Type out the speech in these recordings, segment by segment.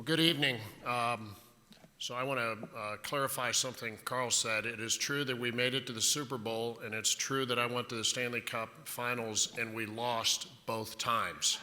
Good evening. So I want to clarify something Carl said. It is true that we made it to the Super Bowl, and it's true that I went to the Stanley Cup Finals, and we lost both times.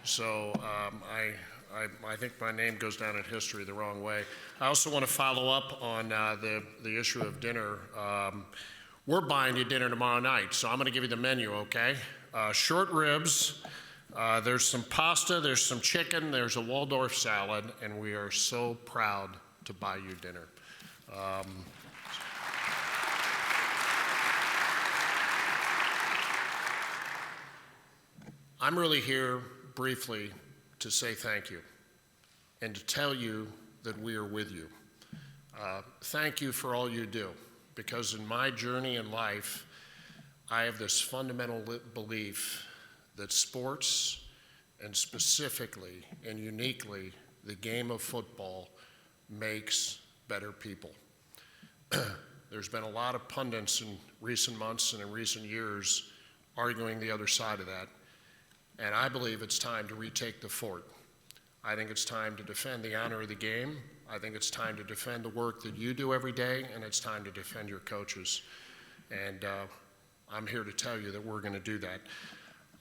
So I think my name goes down in history the wrong way. I also want to follow up on the issue of dinner. We're buying you dinner tomorrow night, so I'm going to give you the menu, okay? Short ribs. There's some pasta, there's some chicken, there's a Waldorf salad, and we are so proud to buy you dinner. I'm really here briefly to say thank you and to tell you that we are with you. Thank you for all you do, because in my journey in life, I have this fundamental belief that sports, and specifically and uniquely the game of football, makes better people. There's been a lot of pundits in recent months and in recent years arguing the other side of that, and I believe it's time to retake the fort. I think it's time to defend the honor of the game. I think it's time to defend the work that you do every day, and it's time to defend your coaches. And I'm here to tell you that we're going to do that.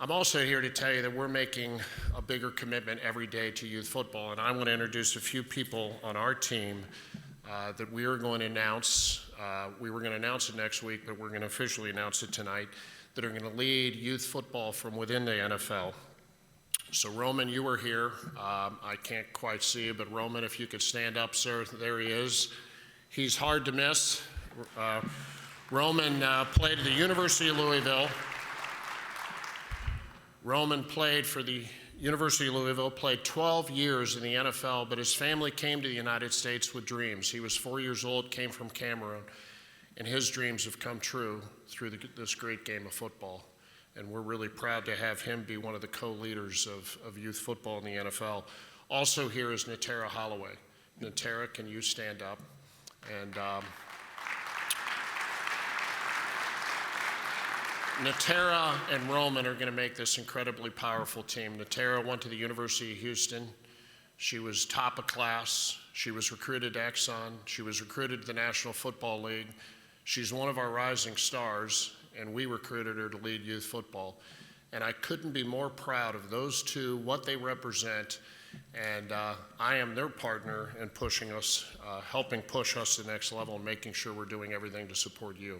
I'm also here to tell you that we're making a bigger commitment every day to youth football, and I want to introduce a few people on our team that we are going to announce. We were going to announce it next week, but we're going to officially announce it tonight, that are going to lead youth football from within the NFL. So Roman, you were here. I can't quite see you, but Roman, if you could stand up, sir, there he is. He's hard to miss. Roman played at the University of Louisville. Roman played for the University of Louisville, played 12 years in the NFL, but his family came to the United States with dreams. He was 4 years old, came from Cameroon, and his dreams have come true through this great game of football. And we're really proud to have him be one of the co-leaders of youth football in the NFL. Also here is Natera Holloway. Natera, can you stand up? And Natera and Roman are going to make this incredibly powerful team. Natera went to the University of Houston. She was top of class. She was recruited to Exxon. She was recruited to the National Football League. She's one of our rising stars, and we recruited her to lead youth football. And I couldn't be more proud of those two, what they represent, and I am their partner in pushing us, helping push us to the next level and making sure we're doing everything to support you.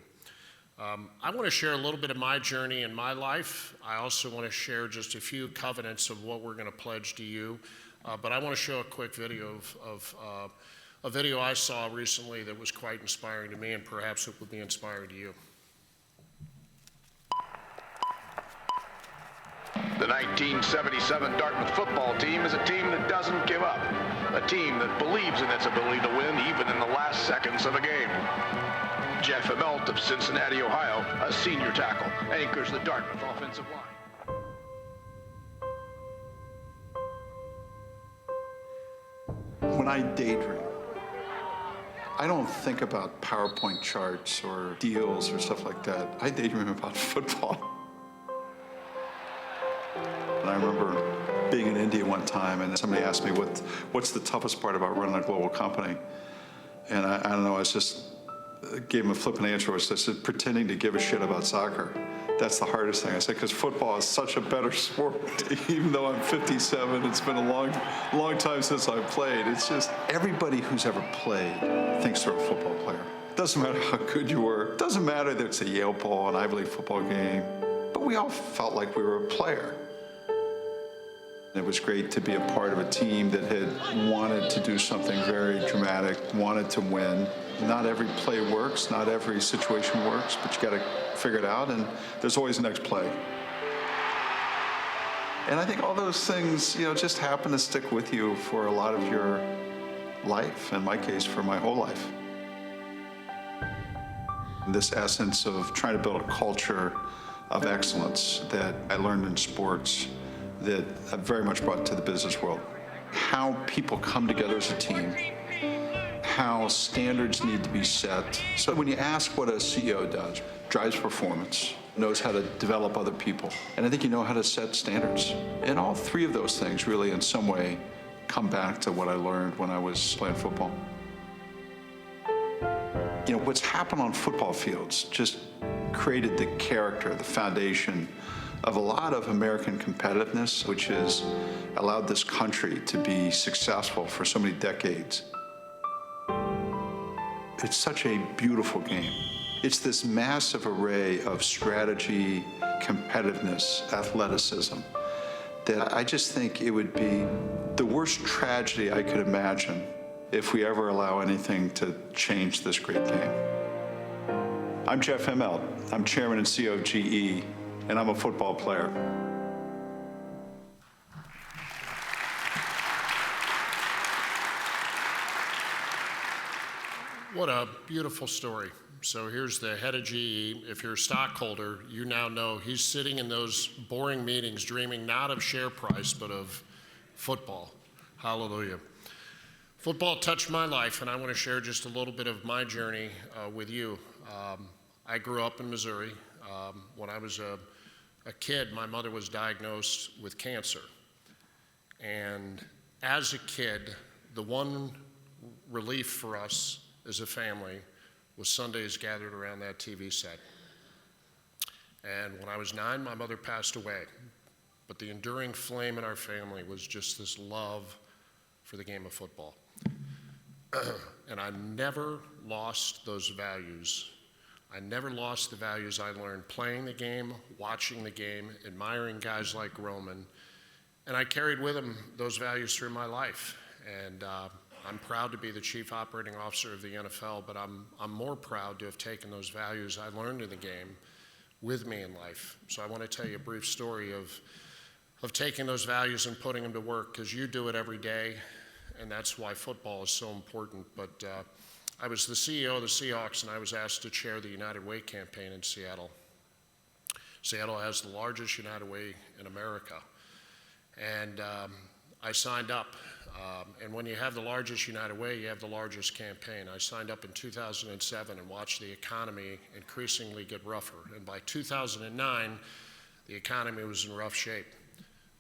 I want to share a little bit of my journey in my life. I also want to share just a few covenants of what we're going to pledge to you. But I want to show a quick video of a video I saw recently that was quite inspiring to me, and perhaps it would be inspiring to you. The 1977 Dartmouth football team is a team that doesn't give up. A team that believes in its ability to win even in the last seconds of a game. Jeff Immelt of Cincinnati, Ohio, a senior tackle, anchors the Dartmouth offensive line. When I daydream, I don't think about PowerPoint charts or deals or stuff like that. I daydream about football. And I remember being in India one time, and somebody asked me, what's the toughest part about running a global company? And I don't know, I just gave him a flippant answer. I said, pretending to give a shit about soccer. That's the hardest thing. I said, because football is such a better sport. Even though I'm 57, it's been a long time since I've played. It's just, everybody who's ever played thinks they're a football player. It doesn't matter how good you were. It doesn't matter that it's a Yale ball, an Ivy League football game. But we all felt like we were a player. It was great to be a part of a team that had wanted to do something very dramatic, wanted to win. Not every play works, not every situation works, but you got to figure it out, and there's always the next play. And I think all those things, just happen to stick with you for a lot of your life, in my case, for my whole life. This essence of trying to build a culture of excellence that I learned in sports that I very much brought to the business world. How people come together as a team, how standards need to be set. So when you ask what a CEO does, drives performance, knows how to develop other people, and I think you know how to set standards. And all three of those things really in some way come back to what I learned when I was playing football. You know, what's happened on football fields just created the character, the foundation of a lot of American competitiveness, which has allowed this country to be successful for so many decades. It's such a beautiful game. It's this massive array of strategy, competitiveness, athleticism, that I just think it would be the worst tragedy I could imagine if we ever allow anything to change this great game. I'm Jeff Immelt. I'm chairman and CEO of GE, and I'm a football player. What a beautiful story. So here's the head of GE. If you're a stockholder, you now know he's sitting in those boring meetings dreaming not of share price, but of football. Hallelujah. Football touched my life, and I want to share just a little bit of my journey with you. I grew up in Missouri. When I was a kid, my mother was diagnosed with cancer. And as a kid, the one relief for us as a family was Sundays gathered around that TV set. And when I was 9, my mother passed away. But the enduring flame in our family was just this love for the game of football. And I never lost those values. I never lost the values I learned playing the game, watching the game, admiring guys like Roman. And I carried with him those values through my life. And I'm proud to be the chief operating officer of the NFL, but I'm more proud to have taken those values I learned in the game with me in life. So I want to tell you a brief story of taking those values and putting them to work, because you do it every day, and that's why football is so important. But I was the CEO of the Seahawks, and I was asked to chair the United Way campaign in Seattle. Seattle has the largest United Way in America. And I signed up. And when you have the largest United Way, you have the largest campaign. I signed up in 2007 and watched the economy increasingly get rougher. And by 2009, the economy was in rough shape.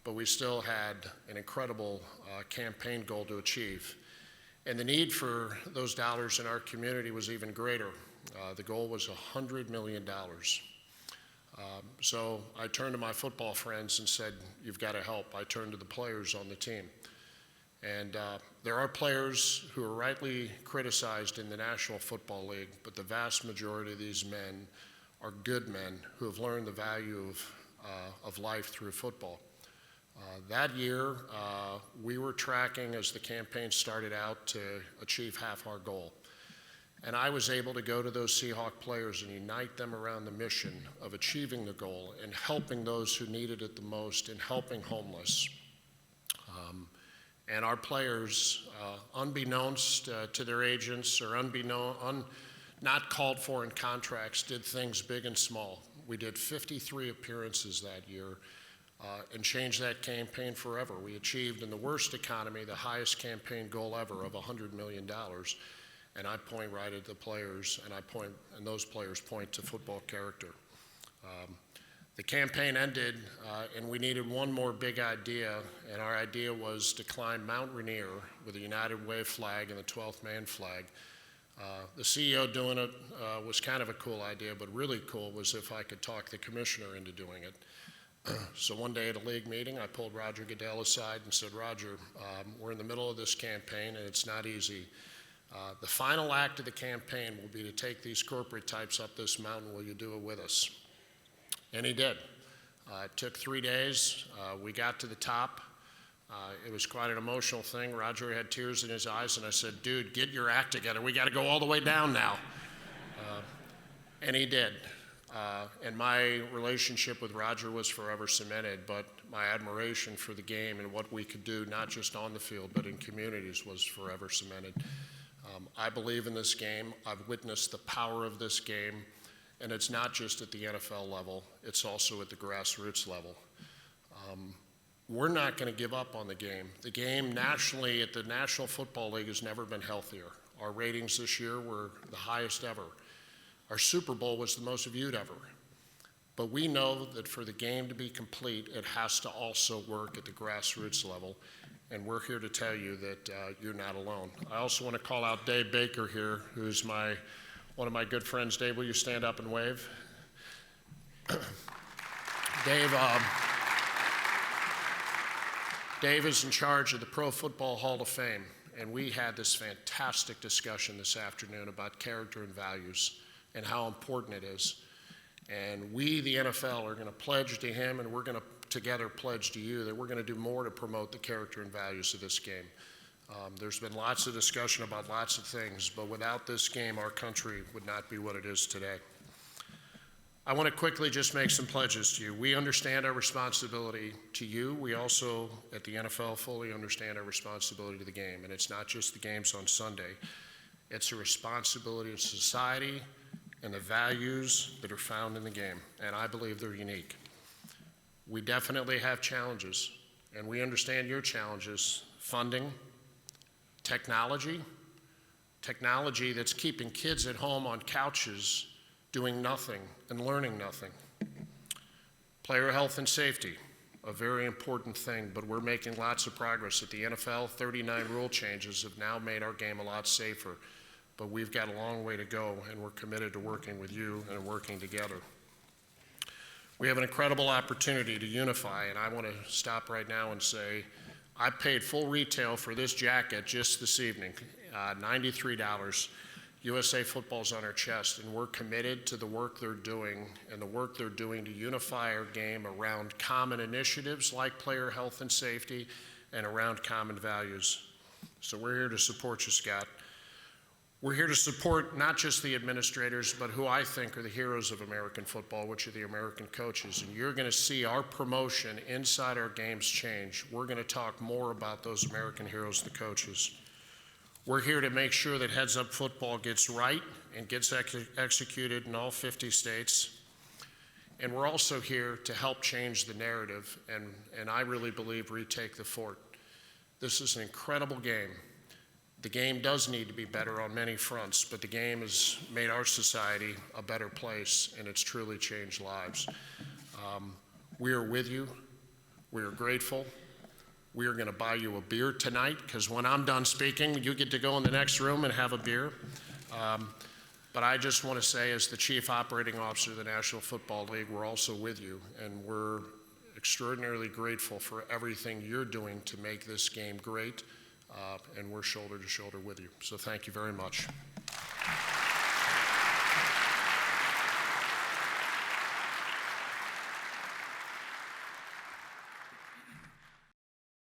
But we still had an incredible campaign goal to achieve. And the need for those dollars in our community was even greater. The goal was $100 million. So I turned to my football friends and said, you've got to help. I turned to the players on the team. And there are players who are rightly criticized in the National Football League, but the vast majority of these men are good men who have learned the value of life through football. That year, we were tracking as the campaign started out to achieve half our goal. And I was able to go to those Seahawk players and unite them around the mission of achieving the goal and helping those who needed it the most and helping homeless. And our players, unbeknownst to their agents or not called for in contracts, did things big and small. We did 53 appearances that year and changed that campaign forever. We achieved, in the worst economy, the highest campaign goal ever of $100 million. And I point right at the players, and those players point to football character. The campaign ended, and we needed one more big idea, and our idea was to climb Mount Rainier with a United Way flag and the 12th man flag. The CEO doing it was kind of a cool idea, but really cool was if I could talk the commissioner into doing it. So one day at a league meeting, I pulled Roger Goodell aside and said, Roger, we're in the middle of this campaign, and it's not easy. The final act of the campaign will be to take these corporate types up this mountain. Will you do it with us? And he did. It took 3 days. We got to the top. It was quite an emotional thing. Roger had tears in his eyes, and I said, dude, get your act together. We got to go all the way down now. And he did. And my relationship with Roger was forever cemented, but my admiration for the game and what we could do, not just on the field, but in communities, was forever cemented. I believe in this game. I've witnessed the power of this game. And it's not just at the NFL level, it's also at the grassroots level. We're not going to give up on the game. The game nationally at the National Football League has never been healthier. Our ratings this year were the highest ever. Our Super Bowl was the most viewed ever. But we know that for the game to be complete, it has to also work at the grassroots level. and we're here to tell you that you're not alone. I also want to call out Dave Baker here, who's one of my good friends. Dave, will you stand up and wave? Dave is in charge of the Pro Football Hall of Fame, and we had this fantastic discussion this afternoon about character and values and how important it is. And we, the NFL, are going to pledge to him, and we're going to together pledge to you that we're going to do more to promote the character and values of this game. There's been lots of discussion about lots of things, but without this game, our country would not be what it is today. I want to quickly just make some pledges to you. We understand our responsibility to you. We also, at the NFL, fully understand our responsibility to the game. And it's not just the games on Sunday. It's a responsibility to society and the values that are found in the game. And I believe they're unique. We definitely have challenges, and we understand your challenges. Funding, technology that's keeping kids at home on couches doing nothing and learning nothing. Player health and safety, a very important thing, but we're making lots of progress. At the NFL, 39 rule changes have now made our game a lot safer, but we've got a long way to go, and we're committed to working with you and working together. We have an incredible opportunity to unify, and I want to stop right now and say, I paid full retail for this jacket just this evening, $93. USA Football's on our chest, and we're committed to the work they're doing and the work they're doing to unify our game around common initiatives like player health and safety and around common values. So we're here to support you, Scott. We're here to support not just the administrators, but who I think are the heroes of American football, which are the American coaches. And you're going to see our promotion inside our games change. We're going to talk more about those American heroes, the coaches. We're here to make sure that Heads Up Football gets right and gets executed in all 50 states. And we're also here to help change the narrative and I really believe retake the fort. This is an incredible game. The game does need to be better on many fronts, but the game has made our society a better place, and it's truly changed lives. We are with you. We are grateful. We are going to buy you a beer tonight, because when I'm done speaking, you get to go in the next room and have a beer. But I just want to say, as the Chief Operating Officer of the National Football League, we're also with you, and we're extraordinarily grateful for everything you're doing to make this game great, and we're shoulder to shoulder with you. So thank you very much.